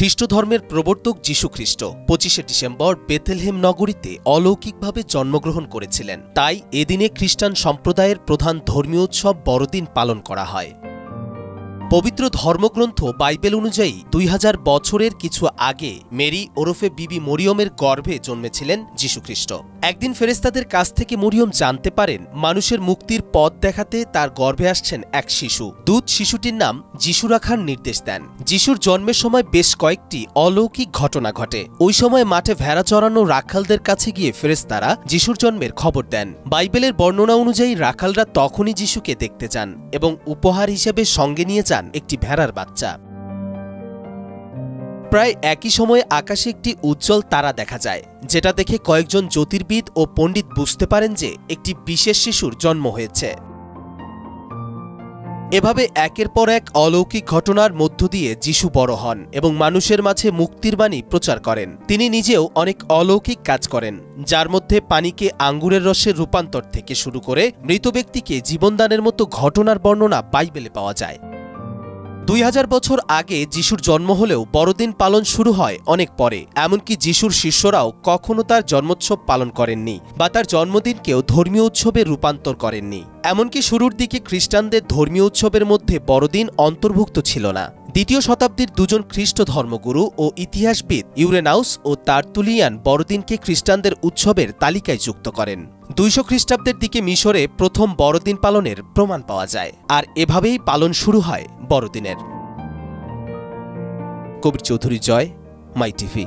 খ্রিস্ট ধর্মের প্রবর্তক যীশু খ্রিস্ট 25শে ডিসেম্বর বেথলেহেম নগরীতে অলৌকিকভাবে জন্মগ্রহণ করেছিলেন। তাই এদিনে খ্রিস্টান সম্প্রদায়ের প্রধান ধর্মীয় উৎসব বড়দিন পালন করা হয়। পবিত্র ধর্মগ্রন্থ বাইবেল অনুযায়ী 2000 বছরের কিছু আগে মেরি ওরফে বিবি মরিয়মের গর্ভে জন্মেছিলেন যীশুখ্রিস্ট। একদিন ফেরেশতাদের কাছ থেকে মরিয়ম জানতে পারেন মানুষের মুক্তির পথ দেখাতে তার গর্ভে আসছেন এক শিশু। দূত শিশুটির নাম যীশু রাখার নির্দেশ দেন। যীশুর জন্মের সময় বেশ কয়েকটি অলৌকিক ঘটনা ঘটে। ওই সময় মাঠে ভেড়া চড়ানো রাখালদের কাছে গিয়ে ফেরেশতারা যীশুর জন্মের খবর দেন। বাইবেলের বর্ণনা অনুযায়ী রাখালরা তখনই যীশুকে দেখতে যান এবং উপহার হিসেবে সঙ্গে নিয়ে যান একটি ভেড়ার বাচ্চা। প্রায় একই সময়ে আকাশে একটি উজ্জ্বল তারা দেখা যায়, যেটা দেখে কয়েকজন জ্যোতির্বিদ ও পণ্ডিত বুঝতে পারেন যে একটি বিশেষ শিশুর জন্ম হয়েছে। এভাবে একের পর এক অলৌকিক ঘটনার মধ্য দিয়ে যীশু বড় হন এবং মানুষের মাঝে মুক্তির বাণী প্রচার করেন। তিনি নিজেও অনেক অলৌকিক কাজ করেন, যার মধ্যে পানিকে আঙ্গুরের রসের রূপান্তর থেকে শুরু করে মৃত ব্যক্তিকে জীবনদানের মতো ঘটনার বর্ণনা বাইবেলে পাওয়া যায়। 2000 বছর আগে যীশুর জন্ম হলেও বড়দিন পালন শুরু হয় অনেক পরে। এমনকি যীশুর শিষ্যরাও কখনো তার জন্মোৎসব পালন করেননি বা তার জন্মদিনকেও ধর্মীয় উৎসবে রূপান্তর করেননি। এমনকি শুরুর দিকে খ্রিস্টানদের ধর্মীয় উৎসবের মধ্যে বড়দিন অন্তর্ভুক্ত ছিল না। 2য় শতাব্দীর দুজন খ্রিস্ট ধর্মগুরু ও ইতিহাসবিদ ইউরেনাউস ও তার্তুলিয়ান বড়দিনকে খ্রিস্টানদের উৎসবের তালিকায় যুক্ত করেন। 200 খ্রিস্টাব্দের দিকে মিশরে প্রথম বড়দিন পালনের প্রমাণ পাওয়া যায়, আর এভাবেই পালন শুরু হয় বড়দিনের। কবির চৌধুরী জয়, মাই টিভি।